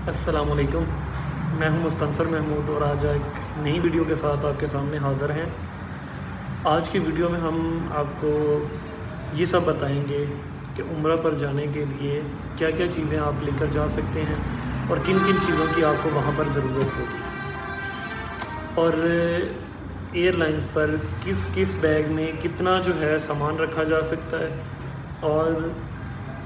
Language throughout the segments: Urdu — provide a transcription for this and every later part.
السلام علیکم، میں ہوں مستنصر محمود اور آج ایک نئی ویڈیو کے ساتھ آپ کے سامنے حاضر ہیں۔ آج کی ویڈیو میں ہم آپ کو یہ سب بتائیں گے کہ عمرہ پر جانے کے لیے کیا کیا چیزیں آپ لے کر جا سکتے ہیں اور کن کن چیزوں کی آپ کو وہاں پر ضرورت ہوگی، اور ایئر لائنز پر کس کس بیگ میں کتنا جو ہے سامان رکھا جا سکتا ہے، اور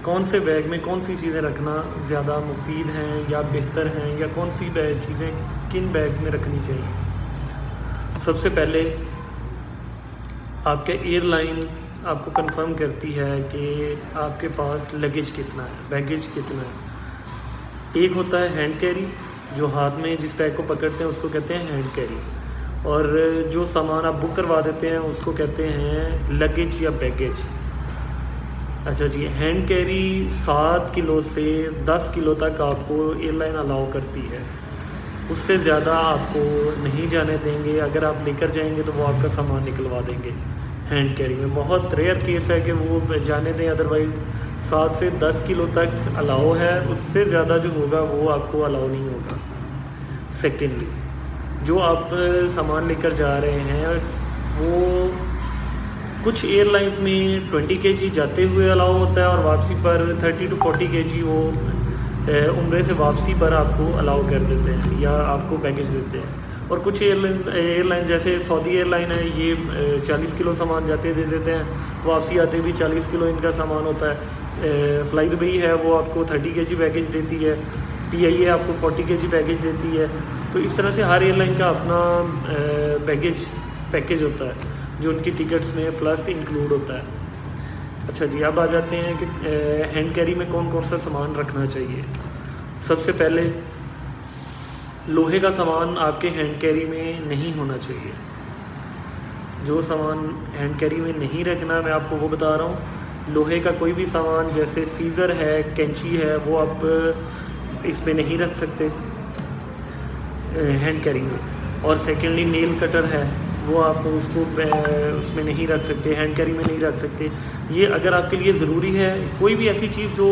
کون سے بیگ میں کون سی چیزیں رکھنا زیادہ مفید ہیں یا بہتر ہیں، یا کون سی چیزیں کن بیگز میں رکھنی چاہیے۔ سب سے پہلے آپ کے ایئر لائن آپ کو کنفرم کرتی ہے کہ آپ کے پاس لگیج کتنا ہے، بیگیج کتنا ہے۔ ایک ہوتا ہے ہینڈ کیری، جو ہاتھ میں جس بیگ کو پکڑتے ہیں اس کو کہتے ہیں ہینڈ کیری، اور جو سامان آپ بک کروا دیتے ہیں اس کو کہتے ہیں لگیج یا بیگیج۔ اچھا جی، ہینڈ کیری 7 کلو سے 10 کلو تک آپ کو ایئر لائن الاؤ کرتی ہے، اس سے زیادہ آپ کو نہیں جانے دیں گے۔ اگر آپ لے کر جائیں گے تو وہ آپ کا سامان نکلوا دیں گے۔ ہینڈ کیری میں بہت ریئر کیس ہے کہ وہ جانے دیں، ادروائز 7 سے 10 کلو تک الاؤ ہے، اس سے زیادہ جو ہوگا وہ آپ کو الاؤ نہیں ہوگا۔ سیکنڈلی، جو آپ سامان لے کر جا رہے ہیں وہ کچھ ایئر لائنز میں 20 kg جاتے ہوئے الاؤ ہوتا ہے، اور واپسی پر 30 to 40 kg وہ عمرے سے واپسی پر آپ کو الاؤ کر دیتے ہیں یا آپ کو بیگیج دیتے ہیں۔ اور کچھ ایئر لائنز جیسے سعودی ایئر لائن ہے، یہ 40 کلو سامان جاتے دے دیتے ہیں، واپسی آتے بھی 40 کلو ان کا سامان ہوتا ہے۔ فلائی دبئی ہے، وہ آپ کو 30 kg بیگیج دیتی ہے۔ پی آئی اے آپ کو 40 kg بیگیج دیتی ہے۔ تو اس طرح سے ہر ایئر لائن کا اپنا بیگیج پیکیج ہوتا ہے جو ان کی ٹکٹس میں پلس انکلوڈ ہوتا ہے۔ اچھا جی، اب آ جاتے ہیں کہ ہینڈ کیری میں کون کون سا سامان رکھنا چاہیے۔ سب سے پہلے لوہے کا سامان آپ کے ہینڈ کیری میں نہیں ہونا چاہیے۔ جو سامان ہینڈ کیری میں نہیں رکھنا میں آپ کو وہ بتا رہا ہوں۔ لوہے کا کوئی بھی سامان جیسے سیزر ہے، کینچی ہے، وہ آپ اس میں نہیں رکھ سکتے ہینڈ کیری میں۔ اور سیکنڈلی نیل کٹر ہے، وہ آپ اس کو اس میں نہیں رکھ سکتے، ہینڈ کیری میں نہیں رکھ سکتے۔ یہ اگر آپ کے لیے ضروری ہے، کوئی بھی ایسی چیز جو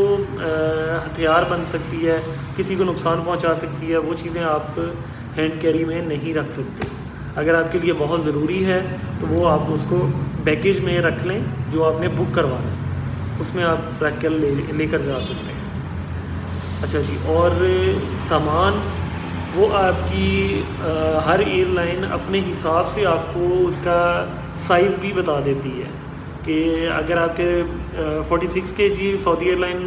ہتھیار بن سکتی ہے، کسی کو نقصان پہنچا سکتی ہے، وہ چیزیں آپ ہینڈ کیری میں نہیں رکھ سکتے۔ اگر آپ کے لیے بہت ضروری ہے تو وہ آپ اس کو بیگیج میں رکھ لیں جو آپ نے بک کروانا ہے، اس میں آپ رکھ کر لے کر جا سکتے ہیں۔ اچھا جی، اور سامان وہ آپ کی ہر ایئر لائن اپنے حساب سے آپ کو اس کا سائز بھی بتا دیتی ہے کہ اگر آپ کے 46 kg سعودی ایئر لائن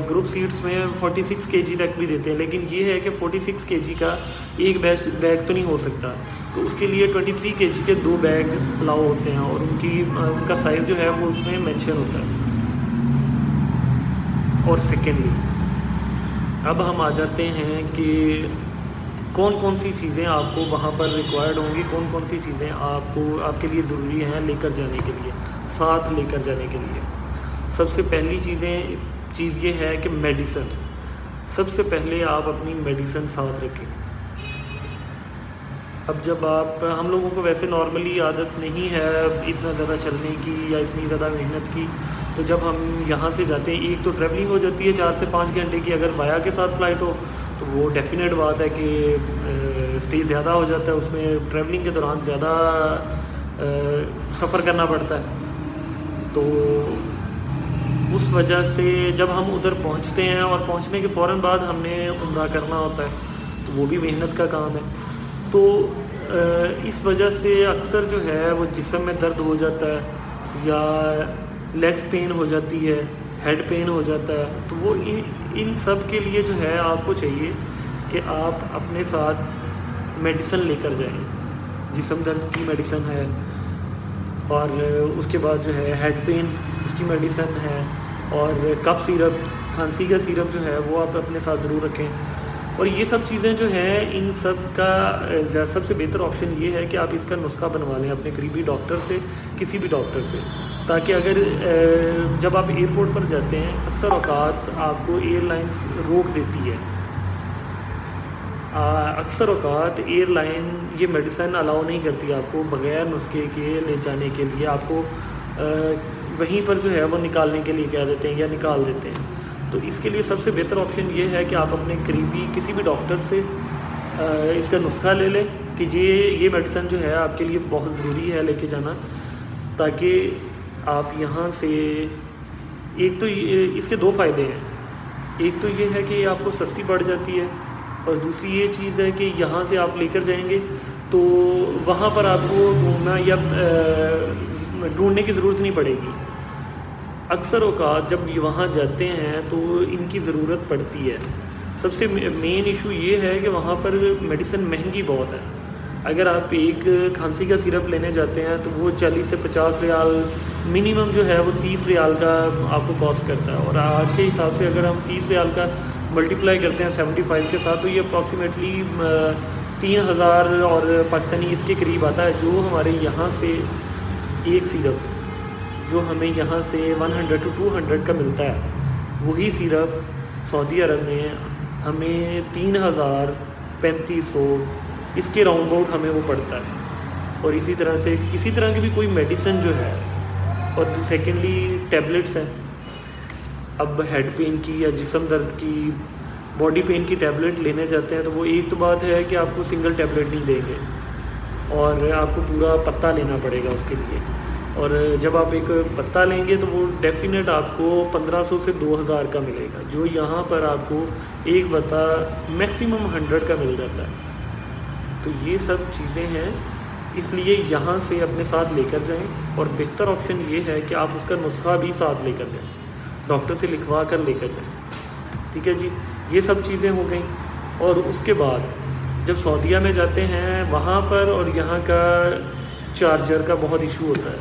گروپ سیٹس میں 46 kg تک بھی دیتے ہیں، لیکن یہ ہے کہ 46 kg کا ایک بیگ تو نہیں ہو سکتا، تو اس کے لیے 23 kg کے 2 بیگ الاؤ ہوتے ہیں، اور ان کا سائز جو ہے وہ اس میں مینشن ہوتا ہے۔ اور سیکنڈلی اب ہم آ جاتے ہیں کہ کون کون سی چیزیں آپ کو وہاں پر ریکوائرڈ ہوں گی، کون کون سی چیزیں آپ کے لیے ضروری ہیں لے کر جانے کے لیے، ساتھ لے کر جانے کے لیے۔ سب سے پہلی چیز یہ ہے کہ میڈیسن۔ سب سے پہلے آپ اپنی میڈیسن ساتھ رکھیں۔ اب جب ہم لوگوں کو ویسے نارملی عادت نہیں ہے اتنا زیادہ چلنے کی یا اتنی زیادہ محنت کی، تو جب ہم یہاں سے جاتے ہیں، ایک تو ٹریولنگ ہو جاتی ہے 4 سے 5 گھنٹے کی، اگر بایا کے ساتھ فلائٹ ہو تو وہ ڈیفینیٹ بات ہے کہ اسٹے زیادہ ہو جاتا ہے، اس میں ٹریولنگ کے دوران زیادہ سفر کرنا پڑتا ہے۔ تو اس وجہ سے جب ہم ادھر پہنچتے ہیں اور پہنچنے کے فوراً بعد ہم نے عمرہ کرنا ہوتا ہے، تو وہ بھی محنت کا کام ہے۔ تو اس وجہ سے اکثر جو ہے وہ جسم میں درد ہو جاتا ہے، یا لیگس پین ہو جاتی ہے، ہیڈ پین ہو جاتا ہے، تو وہ ان سب کے لیے جو ہے آپ کو چاہیے کہ آپ اپنے ساتھ میڈیسن لے کر جائیں۔ جسم درد کی میڈیسن ہے، اور اس کے بعد جو ہے ہیڈ پین اس کی میڈیسن ہے، اور کف سیرپ، کھانسی کا سیرپ جو ہے وہ آپ اپنے ساتھ ضرور رکھیں۔ اور یہ سب چیزیں جو ہیں، ان سب کا سب سے بہتر آپشن یہ ہے کہ آپ اس کا نسخہ بنوا لیں اپنے قریبی ڈاکٹر سے، کسی بھی ڈاکٹر سے، تاکہ اگر جب آپ ایئرپورٹ پر جاتے ہیں، اکثر اوقات آپ کو ایئر لائنس روک دیتی ہے، اکثر اوقات ایئر لائن یہ میڈیسن الاؤ نہیں کرتی آپ کو بغیر نسخے کے لے جانے کے لیے، آپ کو وہیں پر جو ہے وہ نکالنے کے لیے کہہ دیتے ہیں یا نکال دیتے ہیں۔ تو اس کے لیے سب سے بہتر آپشن یہ ہے کہ آپ اپنے قریبی کسی بھی ڈاکٹر سے اس کا نسخہ لے لیں کہ یہ میڈیسن جو ہے آپ کے لیے بہت ضروری ہے لے کے جانا، تاکہ آپ یہاں سے ایک تو اس کے دو فائدے ہیں. ایک تو یہ ہے کہ یہ آپ کو سستی پڑ جاتی ہے، اور دوسری یہ چیز ہے کہ یہاں سے آپ لے کر جائیں گے تو وہاں پر آپ کو ڈھونڈنا یا ڈھونڈنے کی ضرورت نہیں پڑے گی. اکثر اوقات جب وہاں جاتے ہیں تو ان کی ضرورت پڑتی ہے. سب سے مین ایشو یہ ہے کہ وہاں پر میڈیسن مہنگی بہت ہے. اگر آپ ایک کھانسی کا سیرپ لینے جاتے ہیں تو وہ 40 سے 50 ریال، منیمم جو ہے وہ 30 ریال کا آپ کو کاسٹ کرتا ہے. اور آج کے حساب سے اگر ہم 30 ریال کا ملٹیپلائی کرتے ہیں 75 کے ساتھ تو یہ اپروکسیمیٹلی 3000 اور پاکستانی اس کے قریب آتا ہے. جو ہمارے یہاں سے ایک سیرپ جو ہمیں یہاں سے 100 to 200 کا ملتا ہے، وہی سیرپ سعودی عرب میں ہمیں 3000 3500 اس کے راؤنڈ باؤٹ ہمیں وہ پڑتا ہے. اور اسی طرح سے کسی طرح کی بھی کوئی میڈیسن جو ہے، اور سیکنڈلی ٹیبلٹس ہیں. اب ہیڈ پین کی یا جسم درد کی، باڈی پین کی ٹیبلٹ لینے جاتے ہیں تو وہ ایک تو بات ہے کہ آپ کو سنگل ٹیبلٹ نہیں دیں گے اور آپ کو پورا پتا لینا پڑے گا اس کے لیے. اور جب آپ ایک پتا لیں گے تو وہ ڈیفینیٹ آپ کو 1500 سے 2000 کا ملے گا، جو یہاں پر آپ کو ایک بتا میکسیمم 100 کا مل جاتا ہے. تو یہ سب چیزیں ہیں، اس لیے یہاں سے اپنے ساتھ لے کر جائیں. اور بہتر آپشن یہ ہے کہ آپ اس کا نسخہ بھی ساتھ لے کر جائیں، ڈاکٹر سے لکھوا کر لے کر جائیں. ٹھیک ہے جی، یہ سب چیزیں ہو گئیں. اور اس کے بعد جب سعودیہ میں جاتے ہیں وہاں پر اور یہاں کا چارجر کا بہت ایشو ہوتا ہے.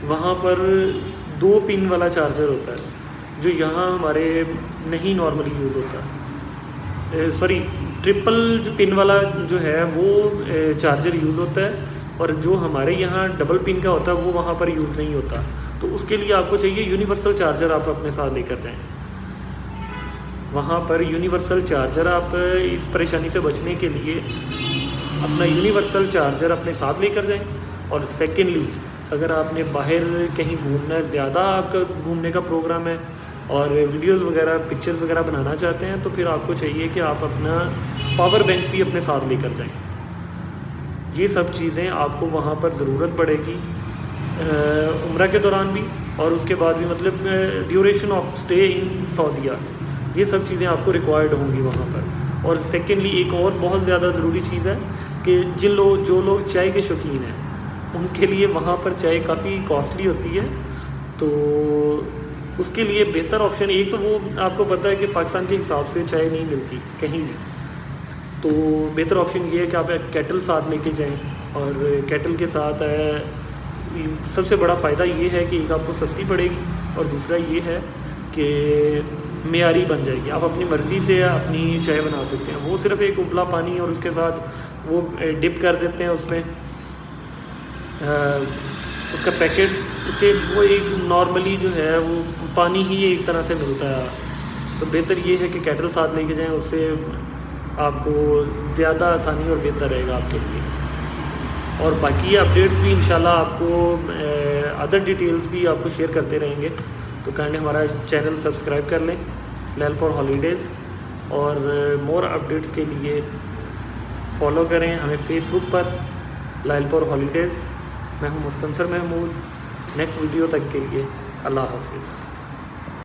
وہاں پر 2 پن والا چارجر ہوتا ہے جو یہاں ہمارے نہیں نارملی یوز ہوتا. سوری، ٹرپل جو پن والا جو ہے وہ چارجر یوز ہوتا ہے، اور جو ہمارے یہاں ڈبل پن کا ہوتا ہے وہ وہاں پر یوز نہیں ہوتا. تو اس کے لیے آپ کو چاہیے یونیورسل چارجر آپ اپنے ساتھ لے کر جائیں. وہاں پر یونیورسل چارجر، آپ اس پریشانی سے بچنے کے لیے اپنا یونیورسل چارجر اپنے ساتھ لے کر جائیں. اور سیکنڈلی اگر آپ نے باہر کہیں گھومنا ہے، زیادہ آپ کا گھومنے کا پروگرام ہے اور ویڈیوز وغیرہ پکچرز وغیرہ بنانا چاہتے ہیں تو پھر آپ کو چاہیے کہ آپ اپنا پاور بینک بھی اپنے ساتھ لے کر جائیں. یہ سب چیزیں آپ کو وہاں پر ضرورت پڑے گی عمرہ کے دوران بھی، اور اس کے بعد بھی، مطلب ڈیوریشن آف اسٹے ان سعودیہ. یہ سب چیزیں آپ کو ریکوائرڈ ہوں گی وہاں پر. اور سیکنڈلی ایک اور بہت زیادہ ضروری چیز ہے کہ جو لوگ چائے کے شوقین ہیں ان کے لیے وہاں پر چائے کافی کاسٹلی ہوتی ہے. تو اس کے لیے بہتر آپشن، ایک تو وہ آپ کو پتہ ہے کہ پاکستان کے حساب سے چائے نہیں ملتی کہیں بھی، تو بہتر آپشن یہ ہے کہ آپ ایک کیٹل ساتھ لے کے جائیں. اور کیٹل کے ساتھ سب سے بڑا فائدہ یہ ہے کہ ایک آپ کو سستی پڑے گی، اور دوسرا یہ ہے کہ معیاری بن جائے گی. آپ اپنی مرضی سے اپنی چائے بنا سکتے ہیں. وہ صرف ایک ابلا پانی اور اس کے ساتھ وہ ڈپ کر دیتے ہیں اس میں اس کا پیکٹ، اس کے وہ ایک نارملی جو ہے وہ پانی ہی ایک طرح سے ملتا ہے. تو بہتر یہ ہے کہ کیٹل ساتھ لے کے جائیں، اس سے آپ کو زیادہ آسانی اور بہتر رہے گا آپ کے لیے. اور باقی اپڈیٹس بھی انشاءاللہ آپ کو ادر ڈیٹیلز بھی آپ کو شیئر کرتے رہیں گے. تو کائنڈلی ہمارا چینل سبسکرائب کر لیں لائل پور ہالیڈیز، اور مور اپڈیٹس کے لیے فالو کریں ہمیں فیس بک پر لائل پور ہالیڈیز. میں ہوں مستنصر محمود. نیکسٹ ویڈیو تک کے لیے اللہ حافظ.